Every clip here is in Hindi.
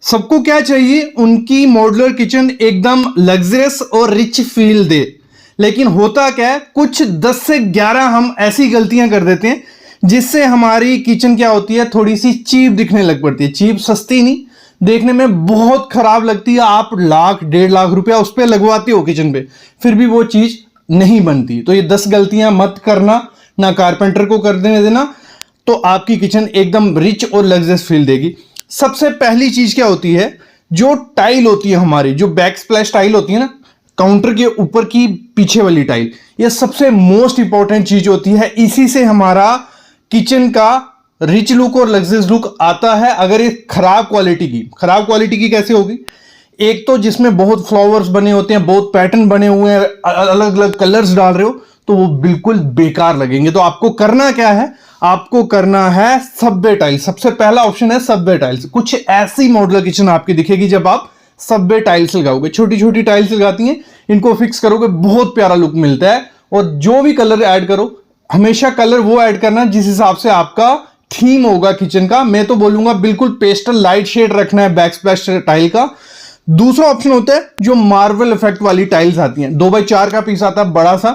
सबको क्या चाहिए, उनकी मॉड्यूलर किचन एकदम लग्जरियस और रिच फील दे। लेकिन होता क्या है, कुछ 10 से 11 हम ऐसी गलतियां कर देते हैं जिससे हमारी किचन क्या होती है, थोड़ी सी चीप दिखने लग पड़ती है। चीप सस्ती नहीं, देखने में बहुत खराब लगती है। आप लाख 1.5 लाख रुपया उस पर लगवाते हो किचन पे, फिर भी वो चीज नहीं बनती। तो ये 10 गलतियां मत करना, ना कारपेंटर को कर देना, तो आपकी किचन एकदम रिच और लग्जरियस फील देगी। सबसे पहली चीज क्या होती है, जो टाइल होती है हमारी, जो बैक स्प्लैश टाइल होती है ना, काउंटर के ऊपर की पीछे वाली टाइल, ये सबसे मोस्ट इंपॉर्टेंट चीज होती है। इसी से हमारा किचन का रिच लुक और लग्जरियस लुक आता है। अगर ये खराब क्वालिटी की कैसे होगी, एक तो जिसमें बहुत फ्लावर्स बने होते हैं, बहुत पैटर्न बने हुए हैं, अलग अलग कलर्स डाल रहे हो, तो वो बिल्कुल बेकार लगेंगे। तो आपको करना क्या है, आपको करना है सबवे टाइल्स। सबसे पहला ऑप्शन है सबवे टाइल्स। कुछ ऐसी मॉड्यूलर किचन आपकी दिखेगी जब आप सबवे टाइल्स लगाओगे। छोटी छोटी टाइल्स लगाती हैं, इनको फिक्स करोगे, बहुत प्यारा लुक मिलता है। और जो भी कलर ऐड करो, हमेशा कलर वो ऐड करना जिस हिसाब से आपका थीम होगा किचन का। मैं तो बोलूंगा बिल्कुल पेस्टल लाइट शेड रखना है बैक स्प्लैश टाइल का। दूसरा ऑप्शन होता है जो मार्बल इफेक्ट वाली टाइल्स आती हैं, 2x4 का पीस आता है बड़ा सा,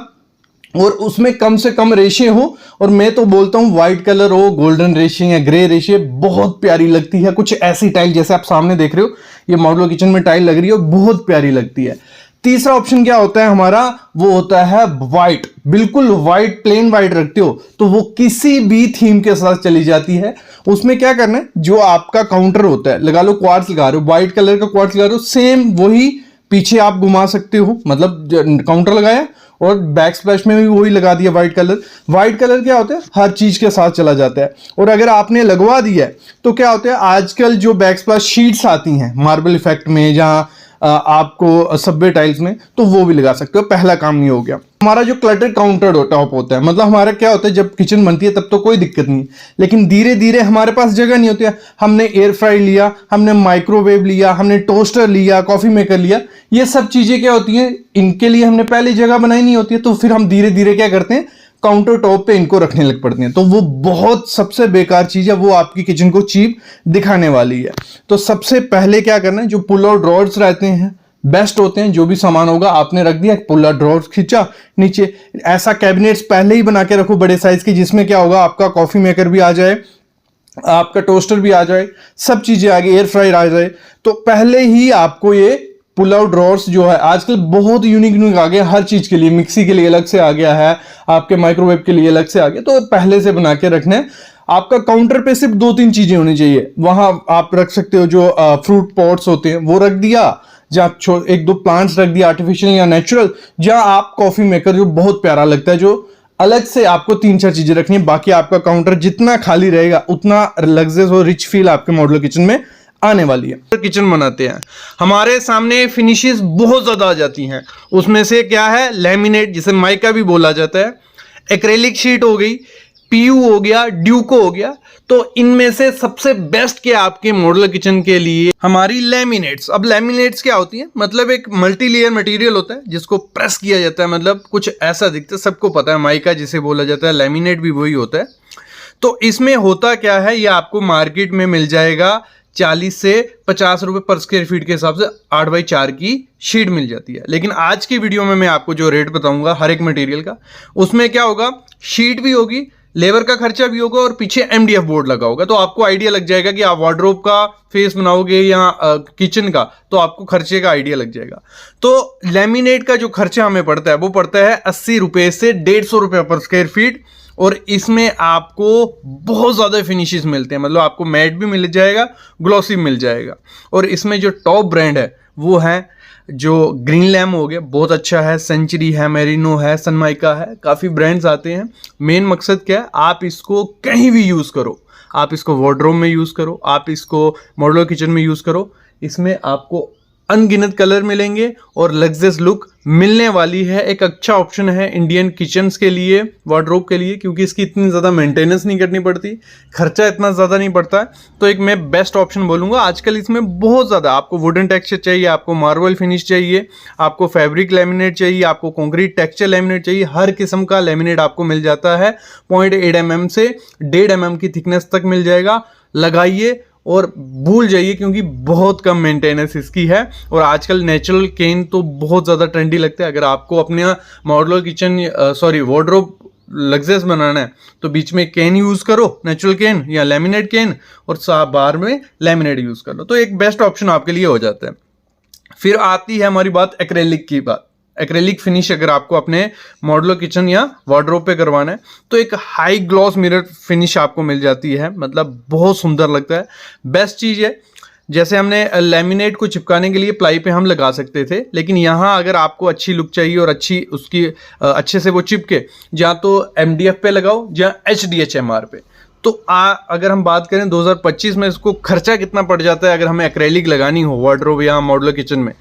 और उसमें कम से कम रेशे हो। और मैं तो बोलता हूं व्हाइट कलर हो, गोल्डन रेशे या ग्रे रेशे, बहुत प्यारी लगती है। कुछ ऐसी टाइल जैसे आप सामने देख रहे हो, ये मॉड्यूलर किचन में टाइल लग रही है, बहुत प्यारी लगती है। तीसरा ऑप्शन क्या होता है हमारा, वो होता है व्हाइट। बिल्कुल व्हाइट, प्लेन व्हाइट रखते हो तो वो किसी भी थीम के साथ चली जाती है। उसमें क्या करना है, जो आपका काउंटर होता है, लगा लो क्वार्ट्ज लगा रहे हो, व्हाइट कलर का क्वार्ट्ज लगा रहे हो, सेम वही पीछे आप घुमा सकते हो। मतलब काउंटर लगाया और बैक स्प्लैश में भी वही लगा दिया व्हाइट कलर। व्हाइट कलर क्या होता है, हर चीज के साथ चला जाता है। और अगर आपने लगवा दिया है तो क्या होता है, आजकल जो बैक स्प्लैश शीट्स आती हैं मार्बल इफेक्ट में, जहां आपको सबवे टाइल्स में, तो वो भी लगा सकते हो। पहला काम नहीं हो गया। हमारा जो क्लटर काउंटर टॉप होता है, मतलब हमारा क्या होता है, जब किचन बनती है तब तो कोई दिक्कत नहीं, लेकिन धीरे धीरे हमारे पास जगह नहीं होती है। हमने एयर फ्राई लिया, हमने माइक्रोवेव लिया, हमने टोस्टर लिया, कॉफी मेकर लिया, ये सब चीजें क्या होती हैं, इनके लिए हमने पहले जगह बनाई नहीं होती है। तो फिर हम धीरे धीरे क्या करते हैं, काउंटर टॉप पे इनको रखने लग पड़ते हैं। तो वो बहुत सबसे बेकार चीज है, वो आपकी किचन को चीप दिखाने वाली है। तो सबसे पहले क्या करना है, जो पुल आउट ड्रॉर्स रहते हैं बेस्ट होते हैं। जो भी सामान होगा आपने रख दिया, पुल आउट ड्रॉर्स खींचा नीचे, ऐसा कैबिनेट्स पहले ही बना के रखो बड़े साइज की, जिसमें क्या होगा, आपका कॉफी मेकर भी आ जाए, आपका टोस्टर भी आ जाए, सब चीजें आ गई, एयर फ्रायर आ जाए। तो पहले ही आपको ये पुल आउट ड्रॉर्स जो है आजकल बहुत यूनिक आ गया, हर चीज के लिए, मिक्सी के लिए अलग से आ गया है, आपके माइक्रोवेव के लिए अलग से आ गया, तो पहले से बना के रखना है। आपका काउंटर पे सिर्फ 2-3 चीजें होनी चाहिए। वहां आप रख सकते हो जो फ्रूट पॉट्स होते हैं वो रख दिया, जहाँ 1-2 प्लांट्स रख दिया, आर्टिफिशियल या नेचुरल। जहां आप कॉफी मेकर जो बहुत प्यारा लगता है, जो अलग से आपको 3-4 चीजें रखनी है। बाकी आपका काउंटर जितना खाली रहेगा उतना लग्जरियस और रिच फील आपके मॉड्यूलर किचन में आने वाली है। किचन बनाते हैं, हमारे सामने फिनिशेस बहुत ज्यादा आ जाती हैं। उसमें से क्या है, लैमिनेट, जिसे माइका भी बोला जाता है, एक्रेलिक शीट हो गई, पीयू हो गया, ड्यूको हो गया। तो इनमें से सबसे बेस्ट क्या आपके मॉड्यूलर किचन के लिए, हमारी लैमिनेट्स। अब लैमिनेट्स क्या होती है, मतलब एक मल्टी लेयर मटेरियल होता है जिसको प्रेस किया जाता है, मतलब कुछ ऐसा दिखता है, सबको पता है माइका जिसे बोला जाता है, लैमिनेट भी वही होता है। तो इसमें होता क्या है, ये आपको मार्केट में मिल जाएगा 40 से 50 रुपए पर स्क्वायर फीट के हिसाब से 8x4 की शीट मिल जाती है। लेकिन आज की वीडियो में मैं आपको जो रेट बताऊंगा हर एक मटेरियल का, उसमें क्या होगा, शीट भी होगी, लेबर का खर्चा भी होगा और पीछे MDF बोर्ड लगा होगा। तो आपको आइडिया लग जाएगा कि आप वार्डरोब का फेस बनाओगे या किचन का, तो आपको खर्चे का आइडिया लग जाएगा। तो लैमिनेट का जो खर्चा हमें पड़ता है वो पड़ता है 80 रुपए से 150 रुपए पर स्क्वायर फीट। और इसमें आपको बहुत ज़्यादा फिनिशेस मिलते हैं, मतलब आपको मैट भी मिल जाएगा, ग्लॉसी मिल जाएगा। और इसमें जो टॉप ब्रांड है वो है जो ग्रीन लैम हो गया, बहुत अच्छा है, सेंचुरी है, मेरिनो है, सनमाइका है, काफ़ी ब्रांड्स आते हैं। मेन मकसद क्या है, आप इसको कहीं भी यूज़ करो, आप इसको वार्डरोब में यूज़ करो, आप इसको मॉड्यूलर किचन में यूज़ करो, इसमें आपको अनगिनत कलर मिलेंगे और लग्जरियस लुक मिलने वाली है। एक अच्छा ऑप्शन है इंडियन किचन्स के लिए, वार्डरोब के लिए, क्योंकि इसकी इतनी ज़्यादा मेंटेनेंस नहीं करनी पड़ती, खर्चा इतना ज़्यादा नहीं पड़ता है। तो एक मैं बेस्ट ऑप्शन बोलूँगा। आजकल इसमें बहुत ज़्यादा, आपको वुडन टेक्सचर चाहिए, आपको मार्बल फिनिश चाहिए, आपको फैब्रिक लैमिनेट चाहिए, आपको कॉन्क्रीट टेक्सचर लैमिनेट चाहिए, हर किस्म का लैमिनेट आपको मिल जाता है। 0.8 mm से 1.5 mm की थिकनेस तक मिल जाएगा। लगाइए और भूल जाइए, क्योंकि बहुत कम मेंटेनेंस इसकी है। और आजकल नेचुरल केन तो बहुत ज़्यादा ट्रेंडी लगता है। अगर आपको अपने मॉड्यूलर किचन वार्डरोब लग्जरियस बनाना है तो बीच में केन यूज़ करो, नेचुरल केन या लेमिनेट केन, और बाहर में लेमिनेट यूज़ कर लो, तो एक बेस्ट ऑप्शन आपके लिए हो जाता है। फिर आती है हमारी बात एक्रेलिक की बात। एक्रेलिक फिनिश अगर आपको अपने मॉड्यूलर किचन या वार्डरोब पे करवाना है तो एक हाई ग्लॉस मिरर फिनिश आपको मिल जाती है, मतलब बहुत सुंदर लगता है। बेस्ट चीज़ है, जैसे हमने लेमिनेट को चिपकाने के लिए प्लाई पे हम लगा सकते थे, लेकिन यहाँ अगर आपको अच्छी लुक चाहिए और अच्छी उसकी अच्छे से वो चिपके, या तो MDF पे लगाओ या HDHMR पे। तो अगर हम बात करें 2025 में इसको खर्चा कितना पड़ जाता है अगर हमें एक्रेलिक लगानी हो वार्डरोब या मॉड्यूलर किचन में,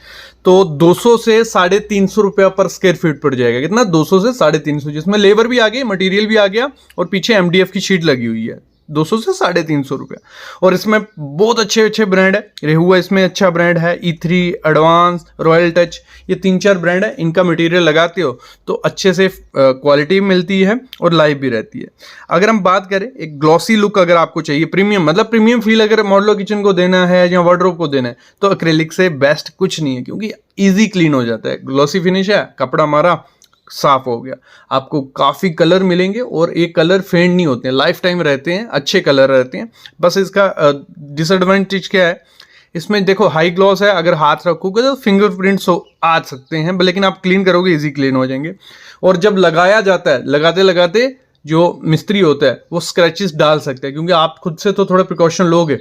तो 200 से 350 रुपया पर स्क्वायर फीट पड़ जाएगा। कितना? 200 से 350, जिसमें लेबर भी आ गई, मटेरियल भी आ गया और पीछे MDF की शीट लगी हुई है। 200 से 350 रुपया। और इसमें बहुत अच्छे अच्छे ब्रांड है। रेहुआ इसमें अच्छा ब्रांड है, E3, एडवांस, रॉयल टच, ये 3-4 ब्रांड है। इनका मटेरियल लगाते हो तो अच्छे से क्वालिटी मिलती है और लाइव भी रहती है। अगर हम बात करें एक ग्लॉसी लुक अगर आपको चाहिए, प्रीमियम मतलब प्रीमियम फील अगर मॉड्यूलर किचन को देना है या वार्डरोब को देना है, तो एक्रेलिक से बेस्ट कुछ नहीं है, क्योंकि ईजी क्लीन हो जाता है। ग्लॉसी फिनिश है, कपड़ा मारा साफ हो गया। आपको काफ़ी कलर मिलेंगे और ये कलर फेड नहीं होते हैं, लाइफ टाइम रहते हैं, अच्छे कलर रहते हैं। बस इसका डिसएडवांटेज क्या है, इसमें देखो हाई ग्लॉस है, अगर हाथ रखोगे तो फिंगरप्रिंट्स आ सकते हैं, लेकिन आप क्लीन करोगे इजी क्लीन हो जाएंगे। और जब लगाया जाता है, लगाते लगाते जो मिस्त्री होता है वो स्क्रैचेस डाल सकते हैं, क्योंकि आप खुद से तो थोड़ा प्रिकॉशन लोगे,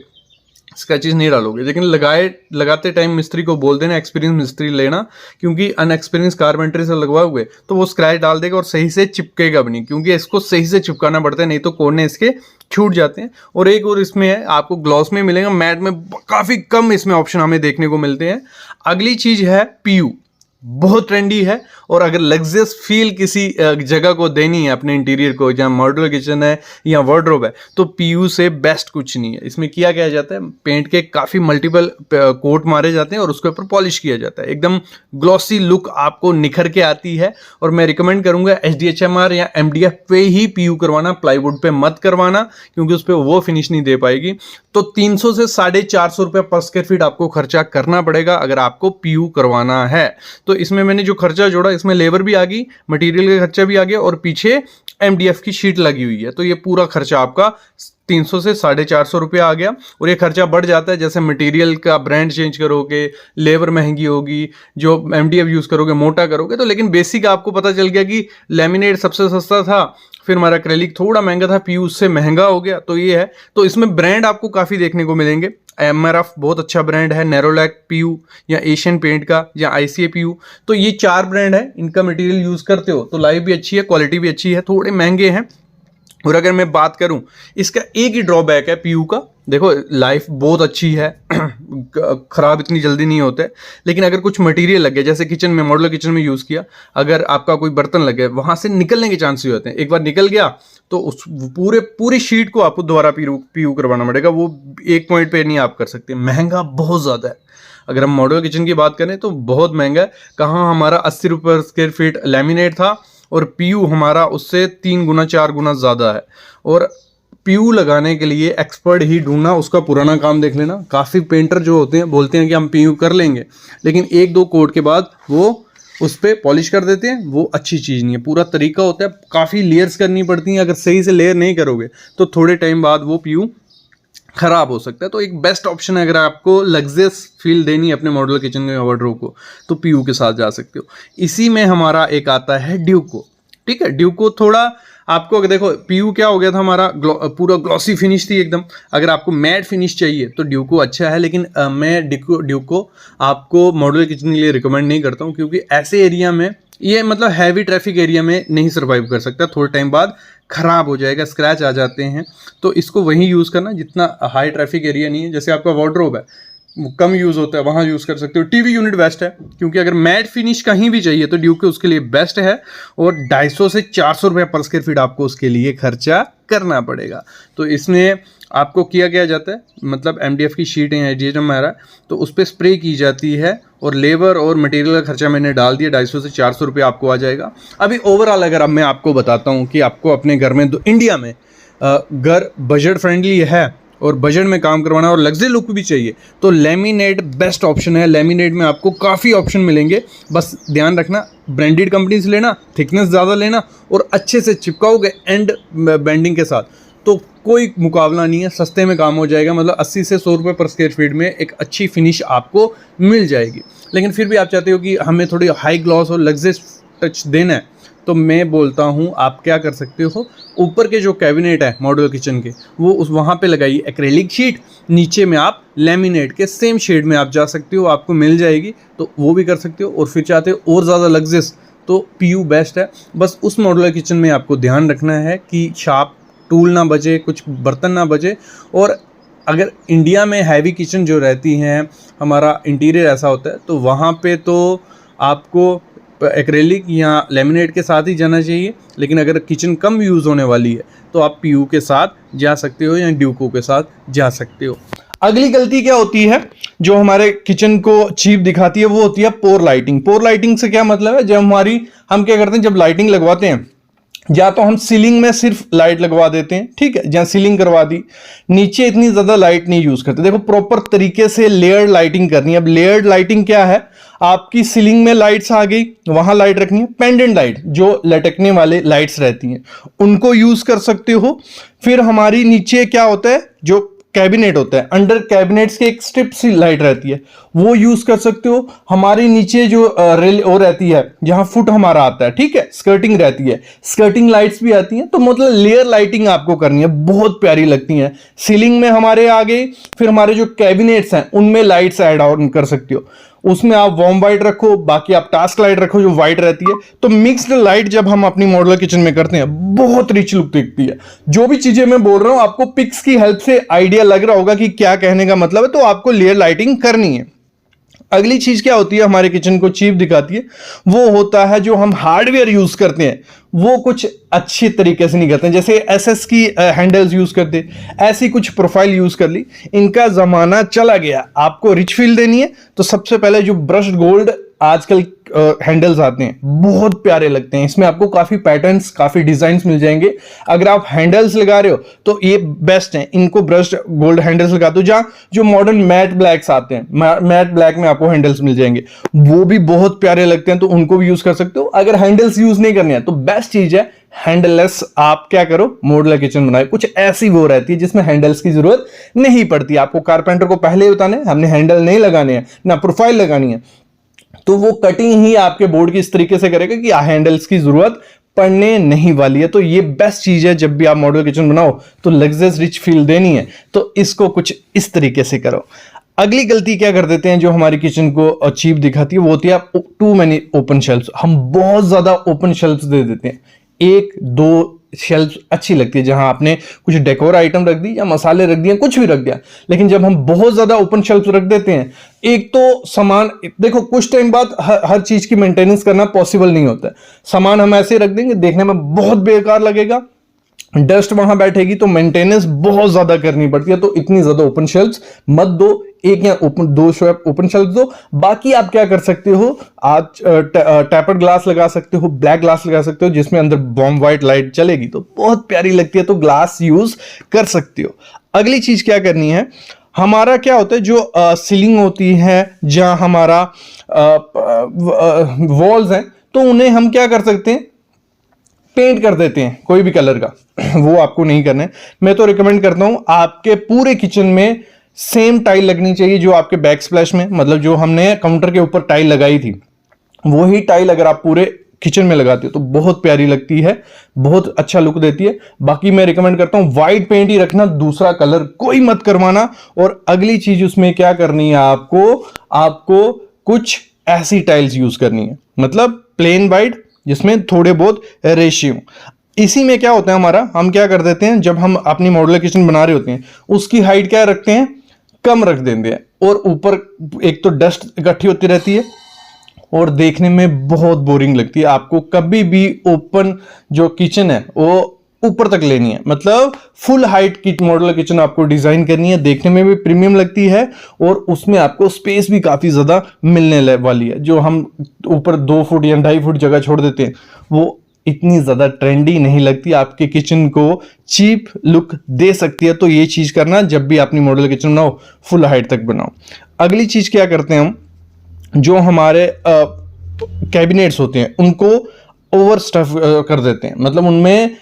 स्क्रैचेस नहीं डालोगे, लेकिन लगाते टाइम मिस्त्री को बोल देना, एक्सपीरियंस मिस्त्री लेना, क्योंकि अनएक्सपीरियंस कारपेंटरी से लगवाए हुए तो वो स्क्रैच डाल देगा और सही से चिपकेगा भी नहीं, क्योंकि इसको सही से चिपकाना पड़ता है, नहीं तो कोने इसके छूट जाते हैं। और एक और इसमें है, आपको ग्लॉस में मिलेगा, मैट में काफ़ी कम इसमें ऑप्शन हमें देखने को मिलते हैं। अगली चीज़ है PU, बहुत ट्रेंडी है। और अगर लग्जरियस फील किसी जगह को देनी है अपने इंटीरियर को, जहाँ मॉड्यूलर किचन है या वार्डरोब है, तो PU से बेस्ट कुछ नहीं है। इसमें किया क्या जाता है, पेंट के काफ़ी मल्टीपल कोट मारे जाते हैं और उसके ऊपर पॉलिश किया जाता है, एकदम ग्लॉसी लुक आपको निखर के आती है। और मैं रिकमेंड करूंगा HDHMR या MDF पे ही PU करवाना, प्लाईवुड पे मत करवाना, क्योंकि उस पर वो फिनिश नहीं दे पाएगी। तो 300 से 450 रुपये पर स्क्वायर फीट आपको खर्चा करना पड़ेगा अगर आपको PU करवाना है। तो इसमें मैंने जो खर्चा जोड़ा, इसमें लेबर भी आ गई, मटेरियल का खर्चा भी आ गया और पीछे MDF की शीट लगी हुई है, तो ये पूरा खर्चा आपका 300 से 450 रुपया आ गया। और ये खर्चा बढ़ जाता है जैसे मटेरियल का ब्रांड चेंज करोगे, लेबर महंगी होगी, जो MDF यूज़ करोगे मोटा करोगे तो। लेकिन बेसिक आपको पता चल गया कि लैमिनेट सबसे सस्ता था, फिर हमारा एक्रेलिक थोड़ा महंगा था, PU उससे महंगा हो गया, तो ये है। तो इसमें ब्रांड आपको काफ़ी देखने को मिलेंगे। MRF बहुत अच्छा ब्रांड है, नेरोलैक PU या एशियन पेंट का या ICA PU, तो ये 4 ब्रांड है। इनका मटेरियल यूज़ करते हो तो लाइफ भी अच्छी है, क्वालिटी भी अच्छी है, थोड़े महंगे हैं। और अगर मैं बात करूं, इसका एक ही ड्रॉबैक है PU का, देखो लाइफ बहुत अच्छी है ख़राब इतनी जल्दी नहीं होते, लेकिन अगर कुछ मटेरियल लग गया, जैसे किचन में, मॉड्यूलर किचन में यूज़ किया, अगर आपका कोई बर्तन लग गया, वहाँ से निकलने के चांसेस होते हैं। एक बार निकल गया तो उस पूरी शीट को आपको दोबारा PU करवाना पड़ेगा, वो एक पॉइंट पे नहीं आप कर सकते। महंगा बहुत ज़्यादा है। अगर हम मॉड्यूलर किचन की बात करें तो बहुत महंगा है। कहाँ हमारा 80 रुपये पर स्क्वायर फीट लैमिनेट था और PU हमारा उससे 3 गुना 4 गुना ज़्यादा है। और PU लगाने के लिए एक्सपर्ट ही ढूंढना, उसका पुराना काम देख लेना। काफ़ी पेंटर जो होते हैं बोलते हैं कि हम PU कर लेंगे, लेकिन 1-2 कोट के बाद वो उस पर पॉलिश कर देते हैं, वो अच्छी चीज़ नहीं है। पूरा तरीका होता है, काफ़ी लेयर्स करनी पड़ती हैं, अगर सही से लेयर नहीं करोगे तो थोड़े टाइम बाद वो PU खराब हो सकता है। तो एक बेस्ट ऑप्शन है, अगर आपको लग्जरियस फील देनी है अपने मॉड्यूलर किचन में वार्डरोब को, तो PU के साथ जा सकते हो। इसी में हमारा एक आता है ड्यूको। ठीक है, ड्यूको थोड़ा आपको, अगर देखो PU क्या हो गया था हमारा, पूरा ग्लॉसी फिनिश थी एकदम। अगर आपको मैट फिनिश चाहिए तो ड्यूको अच्छा है, लेकिन मैं ड्यूको आपको मॉड्यूलर किचन के लिए रिकमेंड नहीं करता हूँ, क्योंकि ऐसे एरिया में ये मतलब हैवी ट्रैफिक एरिया में नहीं सर्वाइव कर सकता, थोड़े टाइम बाद ख़राब हो जाएगा, स्क्रैच आ जाते हैं। तो इसको वहीं यूज़ करना जितना हाई ट्रैफिक एरिया नहीं है। जैसे आपका वार्डरोब है, कम यूज़ होता है, वहाँ यूज़ कर सकते हो। TV यूनिट बेस्ट है, क्योंकि अगर मैट फिनिश कहीं भी चाहिए तो ड्यूको उसके लिए बेस्ट है। और 250 से 400 रुपये पर स्क्वायर फीट आपको उसके लिए खर्चा करना पड़ेगा। तो इसमें आपको किया क्या जाता है, मतलब MDF की शीट है, HDHMR, तो उस पर स्प्रे की जाती है और लेबर और मटेरियल का खर्चा मैंने डाल दिया, 250 से 400 रुपये आपको आ जाएगा। अभी ओवरऑल अगर अब मैं आपको बताता हूँ कि आपको अपने घर में, इंडिया में घर बजट फ्रेंडली है और बजट में काम करवाना है और लग्जरी लुक भी चाहिए तो लैमिनेट बेस्ट ऑप्शन है। लैमिनेट में आपको काफ़ी ऑप्शन मिलेंगे, बस ध्यान रखना ब्रांडेड कंपनी से लेना, थिकनेस ज़्यादा लेना और अच्छे से चिपकाओगे एंड बेंडिंग के साथ तो कोई मुकाबला नहीं है, सस्ते में काम हो जाएगा। मतलब 80 से 100 रुपये पर स्क्वायर फीट में एक अच्छी फिनिश आपको मिल जाएगी। लेकिन फिर भी आप चाहते हो कि हमें थोड़ी हाई ग्लॉस और लग्जरियस टच देना है तो मैं बोलता हूँ आप क्या कर सकते हो, ऊपर के जो कैबिनेट है मॉड्यूलर किचन के वो उस वहाँ पे लगाइए एक्रेलिक शीट, नीचे में आप लेमिनेट के सेम शेड में आप जा सकते हो, आपको मिल जाएगी तो वो भी कर सकते हो। और फिर चाहते हो और ज़्यादा लग्जरियस तो पीयू बेस्ट है। बस उस मॉड्यूलर किचन में आपको ध्यान रखना है कि शार्प टूल ना बचे, कुछ बर्तन ना बचे। और अगर इंडिया में हैवी किचन जो रहती हैं, हमारा इंटीरियर ऐसा होता है तो वहाँ पे तो आपको एक्रेलिक या लेमिनेट के साथ ही जाना चाहिए। लेकिन अगर किचन कम यूज़ होने वाली है तो आप पीयू के साथ जा सकते हो या ड्यूको के साथ जा सकते हो। अगली गलती क्या होती है जो हमारे किचन को चीप दिखाती है, वो होती है पोर लाइटिंग। पोर लाइटिंग से क्या मतलब है, जब हम क्या करते हैं, जब लाइटिंग लगवाते हैं या तो हम सीलिंग में सिर्फ लाइट लगवा देते हैं, ठीक है, जहां सीलिंग करवा दी, नीचे इतनी ज्यादा लाइट नहीं यूज करते। देखो प्रॉपर तरीके से लेयर्ड लाइटिंग करनी है। अब लेयर्ड लाइटिंग क्या है, आपकी सीलिंग में लाइट्स आ गई, वहां लाइट रखनी है। पेंडेंट लाइट जो लटकने वाले लाइट्स रहती हैं उनको यूज कर सकते हो। फिर हमारी नीचे क्या होता है, जो कैबिनेट होता है, अंडर कैबिनेट्स की एक स्ट्रिप सी लाइट रहती है, वो यूज कर सकते हो। हमारी नीचे जो रेल वो रहती है जहां फुट हमारा आता है, ठीक है, स्कर्टिंग रहती है, स्कर्टिंग लाइट्स भी आती हैं। तो मतलब लेयर लाइटिंग आपको करनी है, बहुत प्यारी लगती हैं। सीलिंग में हमारे आ गई, फिर हमारे जो कैबिनेट्स हैं उनमें लाइट्स ऐड ऑन कर सकते हो। उसमें आप वार्म वाइट रखो, बाकी आप टास्क लाइट रखो जो वाइट रहती है। तो मिक्स्ड लाइट जब हम अपनी मॉड्यूलर किचन में करते हैं बहुत रिच लुक दिखती है। जो भी चीजें मैं बोल रहा हूं आपको पिक्स की हेल्प से आइडिया लग रहा होगा कि क्या कहने का मतलब है, तो आपको लेयर लाइटिंग करनी है। अगली चीज क्या होती है हमारे किचन को चीप दिखाती है, वो होता है जो हम हार्डवेयर यूज करते हैं वो कुछ अच्छी तरीके से नहीं करते हैं। जैसे एसएस की हैंडल्स यूज करते, ऐसी कुछ प्रोफाइल यूज कर ली, इनका जमाना चला गया। आपको रिच फील देनी है तो सबसे पहले जो ब्रश्ड गोल्ड आजकल हैंडल्स आते हैं बहुत प्यारे लगते हैं। इसमें आपको काफी पैटर्न्स, काफी डिजाइन्स मिल जाएंगे। अगर आप हैंडल्स लगा रहे हो तो ये बेस्ट हैं, इनको ब्रश्ड गोल्ड हैंडल्स लगा दो। जहां जो मॉडर्न मैट ब्लैक्स आते हैं, मैट ब्लैक में आपको हैंडल्स मिल जाएंगे, वो भी बहुत प्यारे लगते हैं, तो उनको भी यूज कर सकते हो। अगर हैंडल्स यूज नहीं करने हैं तो बेस्ट चीज है हैंडललेस। आप क्या करो, मॉड्यूलर किचन बनाए, कुछ ऐसी वो रहती है जिसमें हैंडल्स की जरूरत नहीं पड़ती। आपको कारपेंटर को पहले ही बताने हमने हैंडल नहीं लगाने हैं ना प्रोफाइल लगानी है, तो वो कटिंग ही आपके बोर्ड की इस तरीके से करेगा कि हैंडल्स की जरूरत पड़ने नहीं वाली है। तो ये बेस्ट चीज है, जब भी आप मॉड्यूलर किचन बनाओ तो लग्जरियस रिच फील देनी है तो इसको कुछ इस तरीके से करो। अगली गलती क्या कर देते हैं जो हमारी किचन को चीप दिखाती है, वो होती है टू मैनी ओपन शेल्फ्स। हम बहुत ज्यादा ओपन शेल्फ्स दे देते हैं। एक दो शेल्फ अच्छी लगती है जहां आपने कुछ डेकोर आइटम रख दी या मसाले रख दिए, कुछ भी रख दिया। लेकिन जब हम बहुत ज्यादा ओपन शेल्फ रख देते हैं, एक तो सामान, देखो कुछ टाइम बाद हर चीज की मेंटेनेंस करना पॉसिबल नहीं होता है। सामान हम ऐसे रख देंगे, देखने में बहुत बेकार लगेगा, डस्ट वहां बैठेगी, तो मेंटेनेंस बहुत ज्यादा करनी पड़ती है। तो इतनी ज्यादा ओपन शेल्फ्स मत दो, एक या दो ओपन शेल्फ दो। बाकी आप क्या कर सकते हो, आज टेपर्ड ग्लास लगा सकते हो, ब्लैक ग्लास लगा सकते हो जिसमें अंदर बॉम व्हाइट लाइट चलेगी, तो बहुत प्यारी लगती है, तो ग्लास यूज कर सकते हो। अगली चीज क्या करनी है, हमारा क्या होता है जो सीलिंग होती है जहां हमारा वॉल्स हैं, तो उन्हें हम क्या कर सकते हैं, पेंट कर देते हैं कोई भी कलर का। वो आपको नहीं करना है। मैं तो रिकमेंड करता हूं आपके पूरे किचन में सेम टाइल लगनी चाहिए जो आपके बैक स्प्लैश में, मतलब जो हमने काउंटर के ऊपर टाइल लगाई थी वही टाइल अगर आप पूरे किचन में लगाते हो तो बहुत प्यारी लगती है, बहुत अच्छा लुक देती है। बाकी मैं रिकमेंड करता हूं व्हाइट पेंट ही रखना, दूसरा कलर कोई मत करवाना। और अगली चीज उसमें क्या करनी है, आपको कुछ ऐसी टाइल्स यूज करनी है, मतलब प्लेन व्हाइट जिसमें थोड़े बहुत रेशियो। इसी में क्या होता है हमारा, हम क्या कर देते हैं जब हम अपनी मॉड्यूलर किचन बना रहे होते हैं उसकी हाइट क्या रखते हैं, कम रख देते हैं, और ऊपर एक तो डस्ट इकट्ठी होती रहती है और देखने में बहुत बोरिंग लगती है। आपको कभी भी ओपन जो किचन है वो ऊपर तक लेनी है, मतलब फुल हाइट की मॉड्यूलर किचन आपको डिजाइन करनी है, देखने में भी प्रीमियम लगती है और उसमें आपको स्पेस भी काफी ज्यादा मिलने वाली है। जो हम ऊपर 2 फुट या 2.5 फुट जगह छोड़ देते हैं वो इतनी ज़्यादा ट्रेंडी नहीं लगती, आपके किचन को चीप लुक दे सकती है। तो ये चीज़ करना, जब भी अपनी मॉडल किचन बनाओ फुल हाइट तक बनाओ। अगली चीज़ क्या करते हैं हम, जो हमारे कैबिनेट्स होते हैं उनको ओवर स्टफ कर देते हैं, मतलब उनमें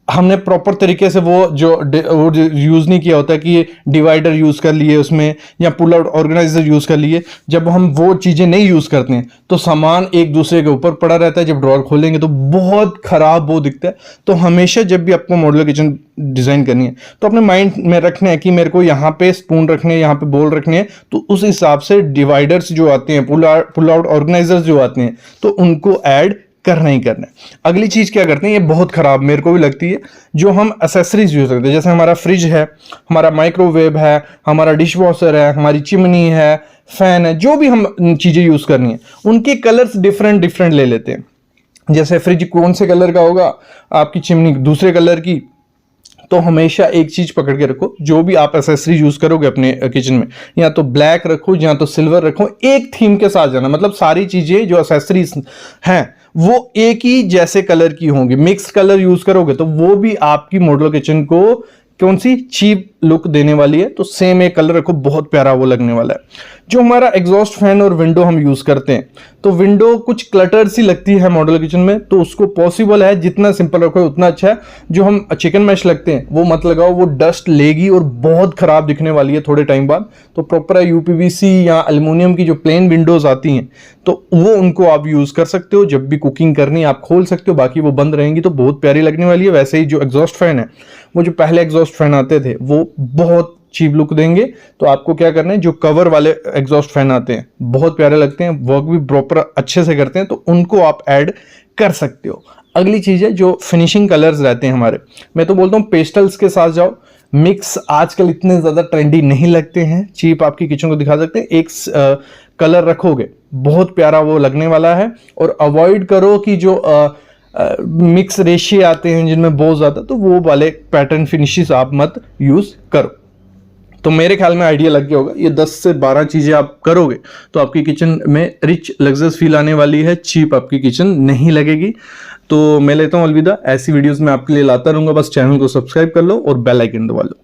हमने प्रॉपर तरीके से वो यूज़ नहीं किया होता कि डिवाइडर यूज़ कर लिए उसमें, या पुल आउट ऑर्गेनाइजर यूज़ कर लिए। जब हम वो चीज़ें नहीं यूज़ करते हैं तो सामान एक दूसरे के ऊपर पड़ा रहता है, जब ड्रॉर खोलेंगे तो बहुत ख़राब वो दिखता है। तो हमेशा जब भी आपको मॉड्यूलर किचन डिज़ाइन करनी है तो अपने माइंड में रखना है कि मेरे को यहाँ पे स्पून रखने हैं, यहाँ पे बोल रखने हैं, तो उस हिसाब से डिवाइडर्स जो आते हैं, पुल आउट ऑर्गेनाइजर्स जो आते हैं, तो उनको ऐड करना ही करना है। अगली चीज क्या करते हैं, ये बहुत खराब मेरे को भी लगती है, जो हम एसेसरीज यूज करते हैं, जैसे हमारा फ्रिज है, हमारा माइक्रोवेव है, हमारा डिश वॉशर है, हमारी चिमनी है, फैन है, जो भी हम चीजें यूज करनी है उनके कलर्स डिफरेंट डिफरेंट ले लेते हैं। जैसे फ्रिज कौन से कलर का होगा, आपकी चिमनी दूसरे कलर की। तो हमेशा एक चीज पकड़ के रखो, जो भी आप एसेसरी यूज करोगे अपने किचन में, या तो ब्लैक रखो या तो सिल्वर रखो, एक थीम के साथ जाना, मतलब सारी चीजें जो एसेसरीज हैं वो एक ही जैसे कलर की होंगी। मिक्स कलर यूज करोगे तो वो भी आपकी मॉड्यूलर किचन को कौन सी चीप लुक देने वाली है। तो सेम एक कलर रखो, बहुत प्यारा वो लगने वाला है। जो हमारा एग्जॉस्ट फैन और विंडो हम यूज करते हैं, तो विंडो कुछ क्लटर सी लगती है मॉड्यूलर किचन में, तो उसको पॉसिबल है जितना सिंपल रखो उतना अच्छा है। जो हम चिकन मैश लगते हैं वो मत लगाओ, वो डस्ट लेगी और बहुत खराब दिखने वाली है थोड़े टाइम बाद। तो प्रॉपर यूपीवीसी या एल्युमिनियम की जो प्लेन विंडोज आती हैं तो वो उनको आप यूज कर सकते हो। जब भी कुकिंग करनी है आप खोल सकते हो, बाकी वो बंद रहेंगी तो बहुत प्यारी लगने वाली है। वैसे ही जो एग्जॉस्ट फैन है, वो जो पहले एग्जॉस्ट फैन आते थे वो बहुत चीप लुक देंगे। तो आपको क्या करना है, जो कवर वाले एग्जॉस्ट फैन आते हैं बहुत प्यारे लगते हैं, वर्क भी प्रॉपर अच्छे से करते हैं, तो उनको आप ऐड कर सकते हो। अगली चीज है जो फिनिशिंग कलर्स रहते हैं हमारे, मैं तो बोलता हूँ पेस्टल्स के साथ जाओ। मिक्स आजकल इतने ज्यादा ट्रेंडी नहीं लगते हैं, चीप आपकी किचन को दिखा सकते हैं। एक कलर रखोगे बहुत प्यारा वो लगने वाला है। और अवॉइड करो कि जो मिक्स रेशिए आते हैं जिनमें बहुत ज्यादा, तो वो वाले पैटर्न फिनिशेस आप मत यूज करो। तो मेरे ख्याल में आइडिया लग गया होगा, ये 10 से 12 चीजें आप करोगे तो आपकी किचन में रिच लग्जरियस फील आने वाली है, चीप आपकी किचन नहीं लगेगी। तो मैं लेता हूं अलविदा, ऐसी वीडियोस मैं आपके लिए लाता रहूंगा, बस चैनल को सब्सक्राइब कर लो और बेल आइकन दबा लो।